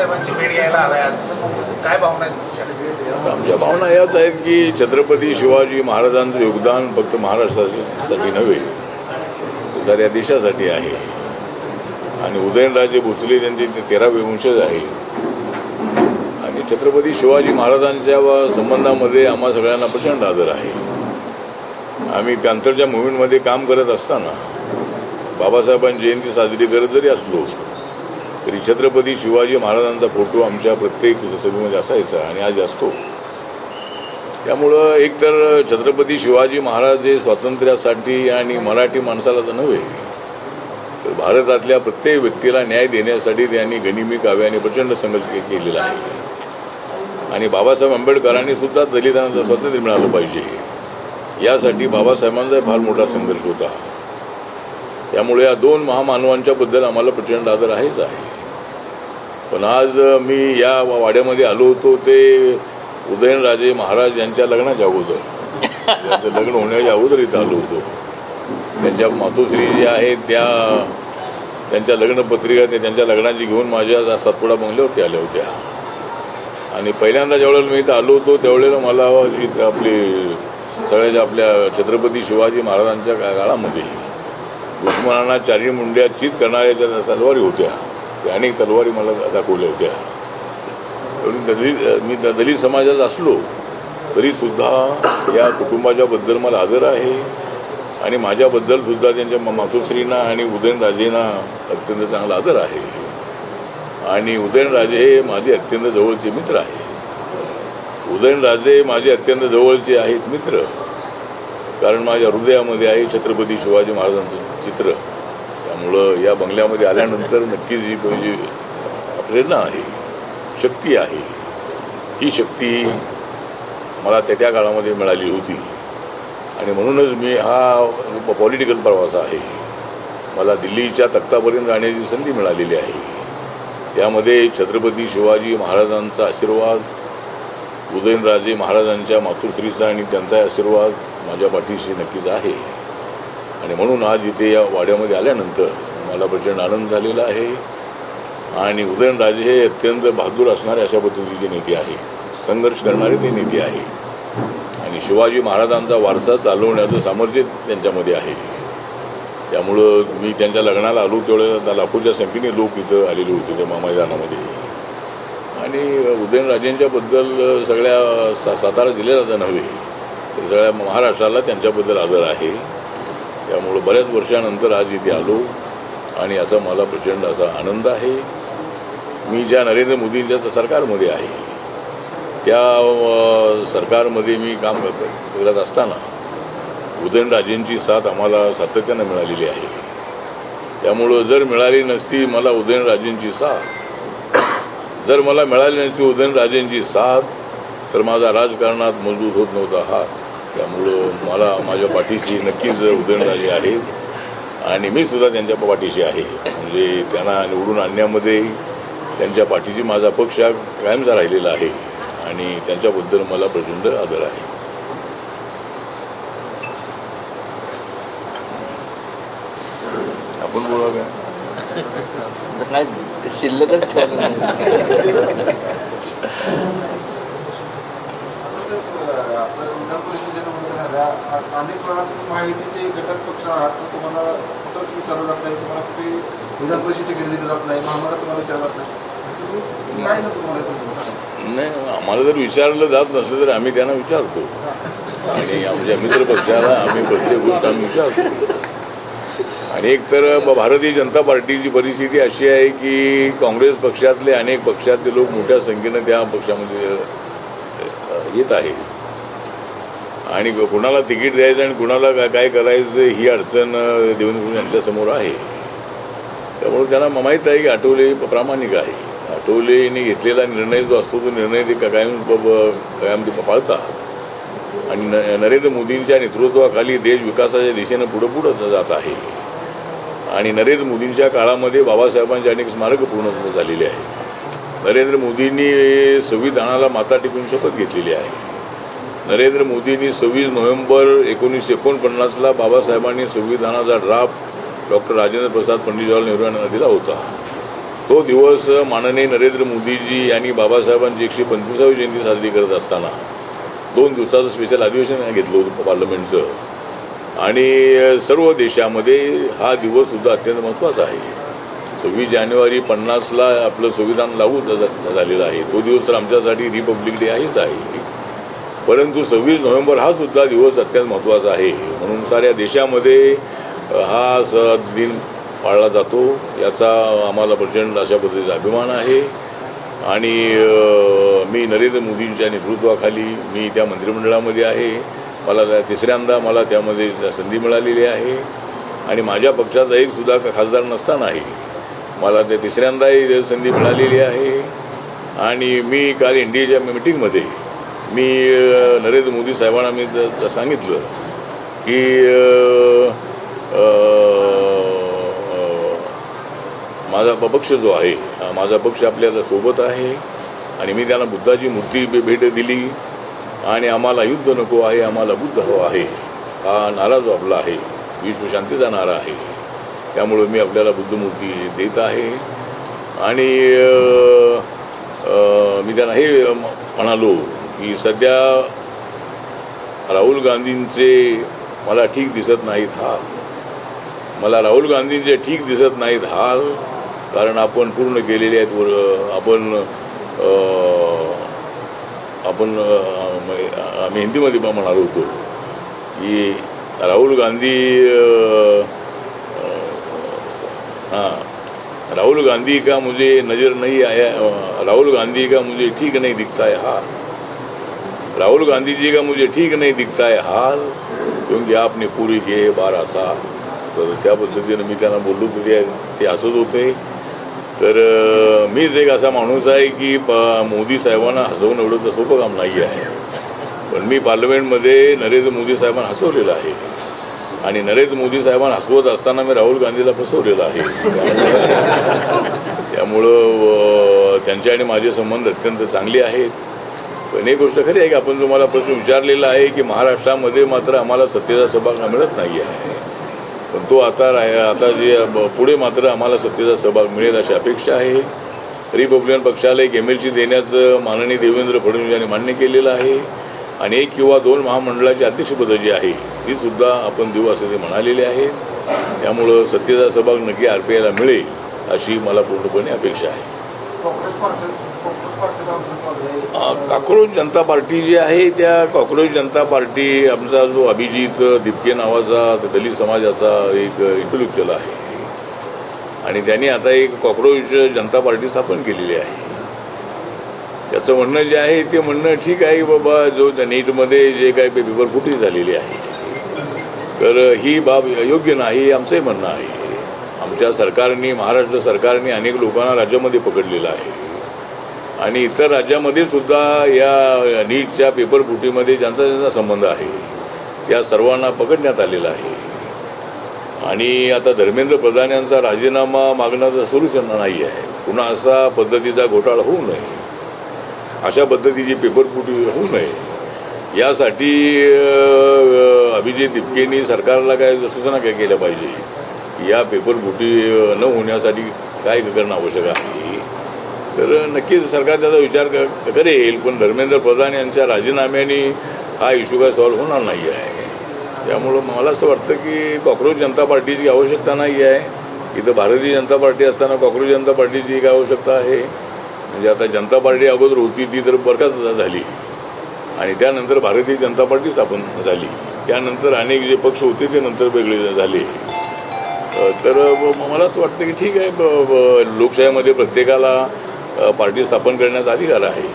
बाबासाहेबांची भेट घ्यायला आलाय आज, काय भावना आहेत? आमच्या भावना याच आहेत की छत्रपती शिवाजी महाराजांचं योगदान फक्त महाराष्ट्रासाठी नव्हे तर साऱ्या देशासाठी आहे. आणि उदयनराजे भोसले त्यांचे 13वे वंशज आहेत. आणि छत्रपती शिवाजी महाराजांच्या संबंधामध्ये आम्हा सगळ्यांना प्रचंड आदर आहे. आम्ही पॅन्थरच्या मोहीममध्ये काम करत असताना बाबासाहेबांची जयंती साजरी करत जरी असलो तरी छत्रपती शिवाजी महाराजांचा फोटो आमच्या प्रत्येक सभेमध्ये असायचा आणि आज असतो. त्यामुळं एकतर छत्रपती शिवाजी महाराज हे स्वातंत्र्यासाठी आणि मराठी माणसाला तर नव्हे तर भारतातल्या प्रत्येक व्यक्तीला न्याय देण्यासाठी त्यांनी गनिमी काव्याने प्रचंड संघर्ष केलेला आहे. आणि बाबासाहेब आंबेडकरांनी सुद्धा दलितांना स्वातंत्र्य मिळालं पाहिजे यासाठी बाबासाहेबांचा फार मोठा संघर्ष होता. त्यामुळे या दोन महामानवांच्या बद्दल आम्हाला प्रचंड आदर आहेच आहे. पण आज मी या वाड्यामध्ये आलो होतो ते उदयनराजे महाराज यांच्या लग्नाच्या अगोदर, त्यांचं लग्न होण्याच्या अगोदर इथं आलो होतो. त्यांच्या मातोश्री ज्या आहेत त्यांच्या लग्नपत्रिका त्यांच्या लग्नाची घेऊन माझ्या सातपुडा बंगल्यावरती आल्या होत्या. आणि पहिल्यांदा ज्यावेळेला मी इथं आलो होतो त्यावेळेला मला आपले सगळ्याच्या आपल्या छत्रपती शिवाजी महाराजांच्या काळामध्ये दुश्मनांना चारी मुंड्या चित करणाऱ्या ज्या तलवारी होत्या त्या अनेक तलवारी मला दाखवल्या होत्या. मी दलित समाजात असलो तरीसुद्धा या कुटुंबाच्याबद्दल मला आदर आहे. आणि माझ्याबद्दल सुद्धा त्यांच्या मातोश्रींना आणि उदयनराजेंना अत्यंत चांगला आदर आहे. आणि उदयनराजे हे माझे अत्यंत जवळचे मित्र आहेत. उदयनराजे माझे अत्यंत जवळचे आहेत मित्र, कारण माझ्या हृदयामध्ये आहे छत्रपती शिवाजी महाराजांचं चित्र. त्यामुळं या बंगल्यामध्ये आल्यानंतर नक्कीच जी म्हणजे प्रेरणा आहे, शक्ती आहे, ही शक्ती मला त्या काळामध्ये मिळाली होती. आणि म्हणूनच मी हा पॉलिटिकल प्रवास आहे. मला दिल्लीच्या तख्तापर्यंत जाण्याची संधी मिळालेली आहे. त्यामध्ये छत्रपती शिवाजी महाराजांचा आशीर्वाद, उदयनराजे महाराजांच्या मातोश्रीचा आणि त्यांचा आशीर्वाद माझ्या पाठीशी नक्कीच आहे. आणि म्हणून आज इथे या वाड्यामध्ये आल्यानंतर मला प्रचंड आनंद झालेला आहे. आणि उदयनराजे हे अत्यंत बहादूर असणारे अशा पद्धतीचे नेते आहे, संघर्ष करणारे ते नेते आहे. आणि शिवाजी महाराजांचा वारसा चालवण्याचं सामर्थ्य त्यांच्यामध्ये आहे. त्यामुळं मी त्यांच्या लग्नाला आलो त्यावेळेला लाखोच्या संख्येने लोक इथं आलेले होते त्या मैदानामध्ये. आणि उदयनराजेंच्याबद्दल सगळ्या सातारा जिल्ह्याला नव्हे तर सगळ्या महाराष्ट्राला त्यांच्याबद्दल आदर आहे. त्यामुळं बऱ्याच वर्षानंतर आज इथे आलो आणि याचा मला प्रचंड असा आनंद आहे. मी ज्या नरेंद्र मोदींच्या सरकारमध्ये आहे त्या सरकारमध्ये मी काम करत असताना उदयनराजेंची साथ आम्हाला सातत्यानं मिळालेली आहे. त्यामुळं जर मिळाली नसती मला उदयनराजेंची साथ, जर मला मिळाली नसती उदयनराजेंची साथ तर माझा राजकारणात मजबूत होत नव्हता हात. त्यामुळं मला माझ्या पाठीशी नक्कीच उदयनराजे आहेत आणि मी सुद्धा त्यांच्या पाठीशी आहे. म्हणजे त्यांना निवडून आणण्यामध्ये त्यांच्या पाठीशी माझा पक्ष कायमचा राहिलेला आहे आणि त्यांच्याबद्दल मला प्रचंड आदर आहे. आपण बोला काय शिल्लकच अनेक वेळा माहितीचे घटक पक्ष आहात, तुम्हाला कुठंच विचारलं जात नाही, तुम्हाला कुठे विधान परिषद तिकीट दिलं जात नाही, महामार्ग तुम्हाला विचारलं जात नाही. काय नको तुम्हाला? नाही, आम्हाला जर विचारलं जात नसलं तर आम्ही त्यांना विचारतो आणि आमच्या मित्रपक्षाला आम्ही प्रत्येक गोष्ट आम्ही विचारतो. आणि एक तर भारतीय जनता पार्टीची परिस्थिती अशी आहे की काँग्रेस पक्षातले अनेक पक्षातले लोक मोठ्या संख्येनं त्या पक्षामध्ये येत आहेत आणि कुणाला तिकीट द्यायचं आणि कुणाला काय करायचं ही अडचण देवेंद्र यांच्यासमोर आहे. त्यामुळे त्यांना माहीत आहे की आठवले प्रामाणिक आहे. आठवलेने घेतलेला निर्णय जो असतो तो निर्णय ते कायम ते पाळतात आणि नरेंद्र मोदींच्या नेतृत्वाखाली देश विकासाच्या दिशेनं पुढं जात आहे. आणि नरेंद्र मोदींच्या काळामध्ये बाबासाहेबांचे अनेक स्मारक पूर्ण झालेले आहेत. नरेंद्र मोदींनी संविधानाला माथा टेकून शपथ घेतलेली आहे. नरेंद्र मोदींनी 26 नोव्हेंबर 1949ला बाबासाहेबांनी संविधानाचा ड्राफ्ट डॉक्टर राजेंद्र प्रसाद पंडित जवाहरलाल नेहरू यांना दिला होता तो दिवस माननीय नरेंद्र मोदीजी आणि बाबासाहेबांची 125वी जयंती साजरी करत असताना 2 दिवसाचं स्पेशल अधिवेशन घेतलं होतं पार्लमेंटचं आणि सर्व देशामध्ये हा दिवस सुद्धा अत्यंत महत्त्वाचा आहे. 26 जानेवारी 50ला आपलं संविधान लागू झालेलं आहे. तो दिवस तर आमच्यासाठी रिपब्लिक डे आहेच आहे. परंतु 26 नोव्हेंबर हा सुद्धा दिवस अत्यंत महत्त्वाचा आहे. म्हणून साऱ्या देशामध्ये हा दिन पाळला जातो. याचा आम्हाला प्रचंड अशा पद्धतीचा अभिमान आहे आणि मी नरेंद्र मोदींच्या नेतृत्वाखाली मी त्या मंत्रिमंडळामध्ये आहे. मला तिसऱ्यांदा मला त्यामध्ये संधी मिळालेली आहे आणि माझ्या पक्षाचा एक सुद्धा खासदार नसतानाही मला त्या तिसऱ्यांदाही संधी मिळालेली आहे. आणि मी काल NDAच्या मिटिंगमध्ये मी नरेंद्र मोदी साहेबांना मी सांगितलं की माझा पक्ष जो आहे माझा पक्ष आपल्याला सोबत आहे आणि मी त्यांना बुद्धाची मूर्ती भेट दिली आणि आम्हाला युद्ध नको आहे, आम्हाला बुद्ध हवा आहे हा नारा जो आपला आहे विश्वशांतीचा नारा आहे. त्यामुळे मी आपल्याला बुद्धमूर्ती देत आहे आणि मी त्यांना हे म्हणालो की सध्या राहुल गांधींचे मला ठीक दिसत नाहीत हाल. मला राहुल गांधींचे ठीक दिसत नाहीत हाल कारण आपण पूर्ण केलेले आहेत. आपण आम्ही हिंदीमध्ये म्हणालो होतो की राहुल गांधी का मुझे नज़र नहीं आया, राहुल गांधी का मुझे ठीक नहीं दिखता है हाल, राहुल गांधी जी का मुझे ठीक नहीं दिखता है हाल क्योंकि आपने पूरी किए 12 साल. तर त्या पद्धतीनं मी त्यांना बोललो तर ते हसत होते. तर मीच एक असा माणूस आहे की मोदी साहेबांना हसवणं एवढं तर सोपं काम नाही आहे. पण मी पार्लमेंटमध्ये नरेंद्र मोदी साहेबांना हसवलेलं आहे आणि नरेंद्र मोदी साहेबांना हसवत असताना मी राहुल गांधीला फसवलेलं आहे. त्यामुळं त्यांचे आणि माझे संबंध अत्यंत चांगले आहेत. पण एक गोष्ट खरी आहे की आपण जो मला प्रश्न विचारलेला आहे की महाराष्ट्रामध्ये मात्र आम्हाला सत्तेचा सहभाग मिळत नाही आहे. पण तो आता जे पुढे मात्र आम्हाला सत्तेचा सहभाग मिळेल अशी अपेक्षा आहे. रिपब्लिकन पक्षाला एक MLC देण्याचं माननीय देवेंद्र फडणवीस यांनी मान्य केलेलं आहे आणि 1 किंवा 2 महामंडळाची अध्यक्षपदं जी आहे ती सुद्धा आपण देऊ असे ते म्हणालेले आहेत. त्यामुळं सत्तेचा सहभाग नक्की RPIला मिळेल अशी मला पूर्णपणे अपेक्षा आहे. कॉक्रोच जनता पार्टी जी आहे त्या कॉक्रोच जनता पार्टी आमचा जो अभिजित दिपके नावाचा दलित समाजाचा एक इंटेलेक्च्युअल आहे आणि त्यांनी आता एक कॉक्रोच जनता पार्टी स्थापन केलेली आहे. त्याचं म्हणणं जे आहे ते म्हणणं ठीक आहे बाबा जो नीटमध्ये जे काही पेपर फुटी झालेली आहे तर ही बाब योग्य नाही आमचंही म्हणणं आहे. आमच्या सरकारने महाराष्ट्र सरकारने अनेक लोकांना राज्यामध्ये पकडलेलं आहे आणि इतर राज्यामध्ये सुद्धा या नीटच्या पेपर फुटीमध्ये ज्यांचा संबंध आहे त्या सर्वांना पकडण्यात आलेला आहे. आणि आता धर्मेंद्र प्रधान यांचा राजीनामा मागण्याचं सोल्युशन नाही आहे. पुन्हा असा पद्धतीचा घोटाळा होऊ नये, अशा पद्धतीची पेपरफुटी होऊ नये यासाठी अभिजित दिपकेंनी सरकारला काय सूचना काय केल्या पाहिजे या पेपरफुटी न होण्यासाठी काय करणं आवश्यक आहे. तर नक्कीच सरकार त्याचा विचार करेल. पण धर्मेंद्र प्रधान यांच्या राजीनाम्याने हा इश्यू काय सॉल्व्ह होणार नाही आहे. त्यामुळं मला असं वाटतं की कॉक्रोच जनता पार्टीची आवश्यकता नाही आहे. इथं भारतीय जनता पार्टी असताना कॉक्रोच जनता पार्टीची काय आवश्यकता आहे. म्हणजे आता जनता पार्टी अगोदर होती ती तर बरखास्त झाली आणि त्यानंतर भारतीय जनता पार्टी स्थापन झाली. त्यानंतर अनेक जे पक्ष होते ते नंतर वेगळे झाले. तर मला असं वाटतं की ठीक आहे लोकशाहीमध्ये प्रत्येकाला पार्टी स्थापन करण्याचा अधिकार आहे.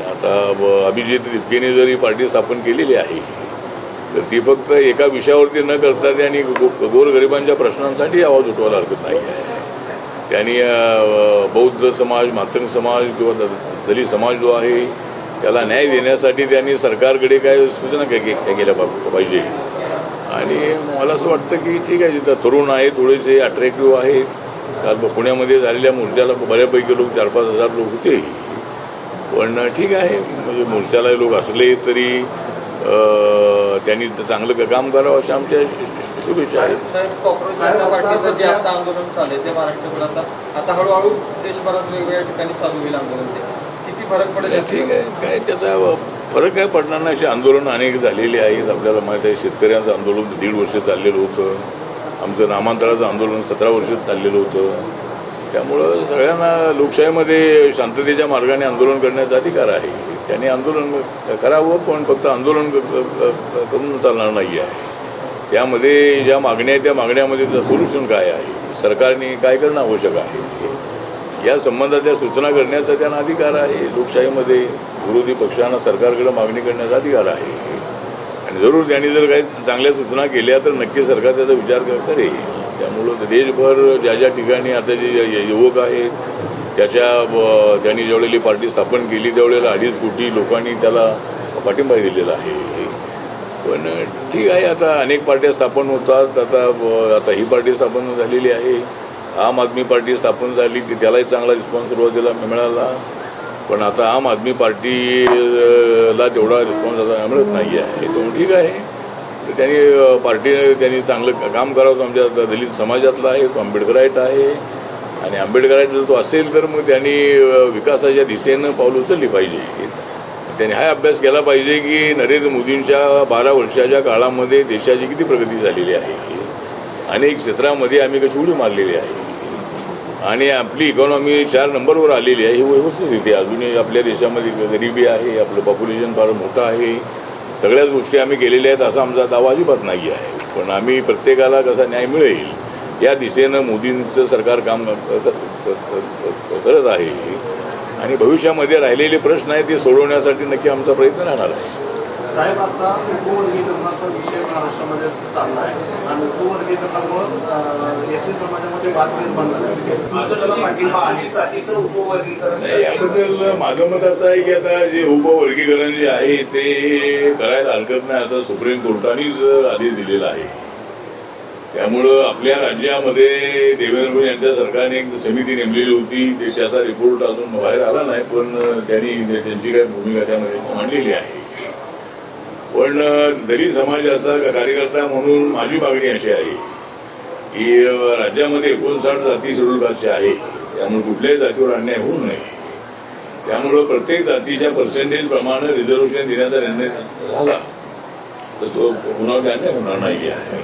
आता अभिजित दिपकेने जरी पार्टी स्थापन केलेली आहे तर ती फक्त एका विषयावरती न करता त्यांनी गोरगरिबांच्या प्रश्नांसाठी आवाज उठवायला हरकत नाही आहे. त्यांनी बौद्ध समाज, मातंग समाज किंवा दलित समाज जो आहे त्याला न्याय देण्यासाठी त्यांनी सरकारकडे काय सूचना केल्या पाहिजे. आणि मला असं वाटतं की ठीक आहे जिथं तरुण आहे थोडेसे अट्रॅक्टिव्ह आहेत. काल पुण्यामध्ये झालेल्या मोर्चाला बऱ्यापैकी लोक 4-5 हजार लोक होते. पण ठीक आहे म्हणजे मोर्चाला लोक असले तरी त्यांनी चांगलं काम करावं अशी आमच्या शुभेच्छा आहेत. साहेब, काँग्रेस जनता पार्टीचं जे आता आंदोलन चालू आहे ते महाराष्ट्रभरात आता हळूहळू देशभरात वेगवेगळ्या ठिकाणी चालू होईल आंदोलन. ते किती फरक पडेल? ठीक आहे, काय त्याचा फरक काय पडणार नाही. अशी आंदोलनं अनेक झालेली आहेत. आपल्याला माहीत आहे, शेतकऱ्यांचं आंदोलन 1.5 वर्ष चाललेलं होतं. आमचं नामांतराचं आंदोलन 17 वर्ष चाललेलं होतं. त्यामुळं सगळ्यांना लोकशाहीमध्ये शांततेच्या मार्गाने आंदोलन करण्याचा अधिकार आहे. त्यांनी आंदोलन करावं, पण फक्त आंदोलन करून चालणार नाही आहे. त्यामध्ये ज्या मागण्या आहेत त्या मागण्यामध्ये त्याचं सोल्युशन काय आहे, सरकारने काय करणं आवश्यक आहे, या संबंधातल्या सूचना करण्याचा त्यांना अधिकार आहे. लोकशाहीमध्ये विरोधी पक्षांना सरकारकडे मागणी करण्याचा अधिकार आहे. आणि जरूर त्यांनी जर काही चांगल्या सूचना केल्या तर नक्की सरकार त्याचा विचार करेल. त्यामुळं देशभर ज्या ज्या ठिकाणी आता जे युवक आहेत त्यांनी ज्यावेळेला पार्टी स्थापन केली त्यावेळेला 2.5 कोटी लोकांनी त्याला पाठिंबा दिलेला आहे. पण ठीक आहे, आता अनेक पार्ट्या स्थापन होतात. आता ही पार्टी स्थापन झालेली आहे. आम आदमी पार्टी स्थापन झाली की त्यालाही चांगला रिस्पॉन्स सुरुवातीला मिळाला. पण आता आम आदमी पार्टीला तेवढा रिस्पॉन्स आता मिळत नाही आहे. तो ठीक आहे, त्यांनी चांगलं काम करावं. तो आमच्या दलित समाजातला आहे, तो आंबेडकराईट आहे. आणि आंबेडकराईट जर तो असेल तर मग त्यांनी विकासाच्या दिशेनं पावलं उचलली पाहिजे. त्यांनी हा अभ्यास केला पाहिजे की नरेंद्र मोदींच्या 12 वर्षाच्या काळामध्ये देशाची किती प्रगती झालेली आहे. अनेक क्षेत्रामध्ये आम्ही कशी उडी मारलेली आहे आणि आपली इकॉनॉमी 4 नंबरवर आलेली आहे. ही व्यवस्थित येते. अजूनही आपल्या देशामध्ये गरिबी आहे, आपलं पॉप्युलेशन फार मोठं आहे. सगळ्याच गोष्टी आम्ही केलेल्या आहेत असा आमचा दावा अजिबात नाही आहे. पण आम्ही प्रत्येकाला कसा न्याय मिळेल या दिशेनं मोदींचं सरकार काम करत आहे. आणि भविष्यामध्ये राहिलेले प्रश्न आहेत ते सोडवण्यासाठी नक्की आमचा प्रयत्न राहणार आहे. साहेब, आता उपवर्गीकरणाचा विषय महाराष्ट्रामध्ये चालला आहे आणि उपवर्गीकरणामुळे एससी समाजामध्ये वाद निर्माण झाला नाही, याबद्दल माझं मत असं आहे की आता जे उपवर्गीकरण जे आहे ते करायला हरकत नाही असं सुप्रीम कोर्टानेच आदेश दिलेला आहे. त्यामुळं आपल्या राज्यामध्ये देवेंद्र फडणवीस यांच्या सरकारने एक समिती नेमलेली होती. त्याचा रिपोर्ट अजून बाहेर आला नाही, पण त्यांची काय भूमिका त्यामध्ये मांडलेली आहे. पण दलित समाजाचा कार्यकर्ता म्हणून माझी मागणी अशी आहे की राज्यामध्ये 59 जाती शेड्यूल कास्टच्या आहे. त्यामुळे कुठल्याही जातीवर अन्याय होऊ नये. त्यामुळं प्रत्येक जातीच्या पर्सेंटेज प्रमाणे रिझर्वेशन देण्याचा निर्णय झाला तर तो पुन्हा अन्याय होणार नाही आहे.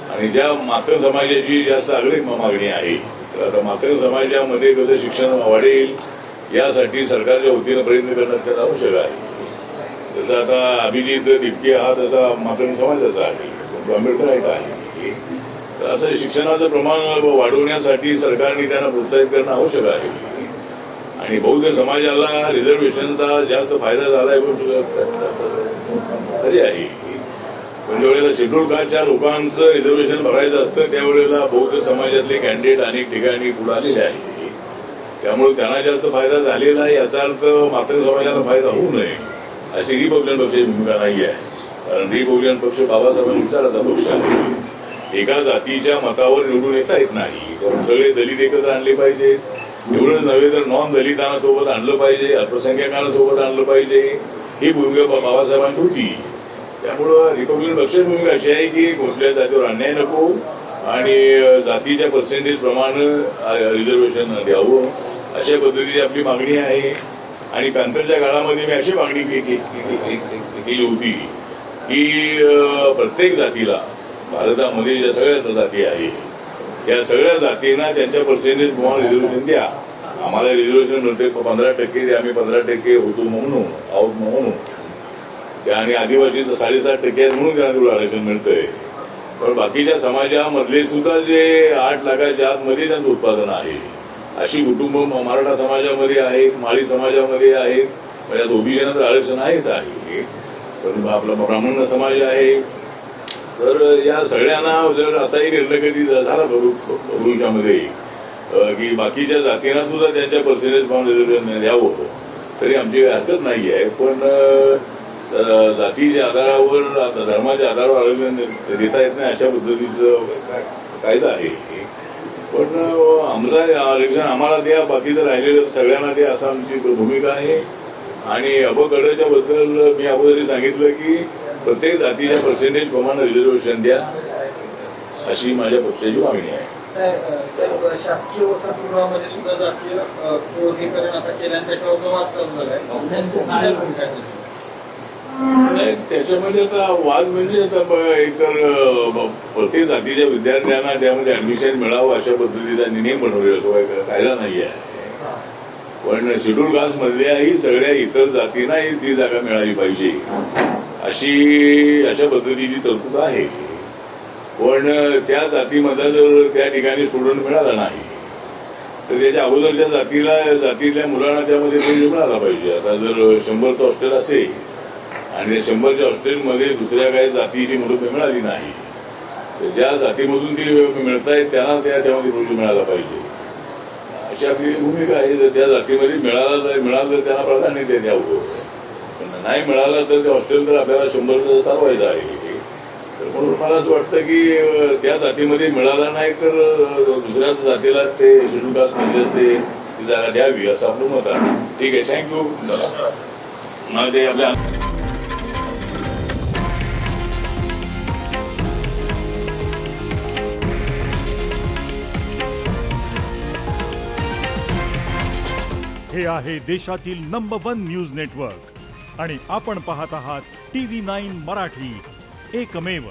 आणि ज्या मातंग समाजाची जास्त आग्रही मागणी आहे तर आता मातंग समाजामध्ये कसं शिक्षण वाढेल यासाठी सरकारच्या वतीनं प्रयत्न करणं त्याला आवश्यक आहे. जसं आता अभिजित दिपके हा तसा मातंग समाजाचा आहे, तो आंबेडकराईट आहे. तर असं शिक्षणाचं प्रमाण वाढवण्यासाठी सरकारने त्यांना प्रोत्साहित करणं आवश्यक आहे. आणि बौद्ध समाजाला रिझर्वेशनचा जास्त फायदा झाला आहे गोष्ट खरी आहे. पण ज्यावेळेला शेड्यूल कास्टच्या लोकांचं रिझर्वेशन भरायचं असतं त्यावेळेला बौद्ध समाजातले कॅन्डिडेट अनेक ठिकाणी पुढे आलेले आहे. त्यामुळे त्यांना जास्त फायदा झालेला आहे. याचा अर्थ मातंग समाजाला फायदा होऊ नये अशी रिपब्लिकन पक्षाची भूमिका नाही आहे. कारण रिपब्लिकन पक्ष बाबासाहेबांच्या विचाराचा पक्ष आहे. एका जातीच्या मतावर निवडून येता येत नाही. त्यामुळे सगळे दलित एकत्र आणले पाहिजेत. एवढंच नव्हे तर नॉन दलितांना सोबत आणलं पाहिजे, अल्पसंख्याकांना सोबत आणलं पाहिजे. ही भूमिका बाबासाहेबांची होती. त्यामुळं रिपब्लिकन पक्षाची भूमिका अशी आहे की कुठल्या जातीवर अन्याय नको आणि जातीच्या पर्सेंटेज प्रमाणे रिझर्वेशन द्यावं अशा पद्धतीची आपली मागणी आहे. आणि पॅन्थरच्या काळामध्ये मी अशी मागणी केली होती की प्रत्येक जातीला भारतामध्ये ज्या सगळ्या जाती आहेत या सगळ्या जातींना त्यांच्या पर्सेंटेज प्रमाणे रिझर्वेशन द्या. आम्हाला रिझर्वेशन मिळते 15% आम्ही 15% होतो म्हणून आहोत म्हणून आणि आदिवासीचं 7.5% म्हणून त्यांना तुला आरक्षण मिळतंय. पण बाकीच्या समाजामधले सुद्धा जे 8 लाखाच्या आतमध्ये त्यांचं उत्पादन आहे अशी कुटुंब मराठा समाजामध्ये आहेत, माळी समाजामध्ये आहेत. म्हणजे ओबीसीना तर आरक्षण आहेच आहे. पण आपला ब्राह्मण समाज आहे. तर या सगळ्यांना जर असाही निर्णय कधी झाला भविष्यामध्ये की बाकीच्या जातींना सुद्धा त्यांच्या पर्सेंटेज प्रमाणे रिझर्वेशन द्यावं तरी आमची काही हरकत नाही आहे. पण जातीच्या आधारावर धर्माच्या आधारावर आरक्षण देता येत नाही अशा पद्धतीचं कायदा आहे. पण आमचं आरक्षण आम्हाला द्या, बाकीचं राहिलेलं सगळ्यांना द्या असं आमची भूमिका आहे. आणि अबकडच्या बद्दल मी अगोदरही सांगितलं की प्रत्येक जातीच्या पर्सेंटेज प्रमाणे रिझर्वेशन द्या. अशी माझ्या पक्षाची मागणी आहे. साहेब शासकीय वसतिगृहामध्ये सुद्धा जातीय वर्गीकरण आता केलं आणि त्याच्यावर वाद चालू झालाय. तुमची काय भूमिका आहे त्याच्यावर? नाही, त्याच्यामध्ये आता वाद म्हणजे आता इतर प्रत्येक जातीच्या विद्यार्थ्यांना त्यामध्ये ऍडमिशन मिळावं अशा पद्धतीचा नियम बनवलेला तो कायदा नाही आहे. पण शेड्यूल कास्ट मधल्याही सगळ्या इतर जातींनाही ती जागा मिळाली पाहिजे अशा पद्धतीची तरतूद आहे. पण त्या जातीमधला जर त्या ठिकाणी स्टुडंट मिळाला नाही तर त्याच्या अगोदरच्या जातीतल्या मुलांना त्यामध्ये प्रवेश मिळाला पाहिजे. आता जर 100चं हॉस्टेल असेल आणि त्या 100च्या हॉस्टेलमध्ये दुसऱ्या काही जातीची मुलं मिळाली नाही तर ज्या जातीमधून ती मिळतायत त्यांना त्यामध्ये प्रवेश मिळाला पाहिजे अशी आपली भूमिका आहे. जर त्या जातीमध्ये मिळालं तर त्यांना प्राधान्य द्यावं. पण नाही मिळालं तर ते हॉस्टेल तर आपल्याला 100 चालवायचं आहे. तर म्हणून मला असं वाटतं की त्या जातीमध्ये मिळालं नाही तर दुसऱ्याच जातीला ते शेड्यूल कास्टमध्ये ती जागा द्यावी असं आपलं मत आहे. ठीक आहे, थँक्यू. ते आपल्या हे आहे देशातील नंबर 1 न्यूज नेटवर्क आणि आपण पाहत आहात TV9 मराठी, एकमेव.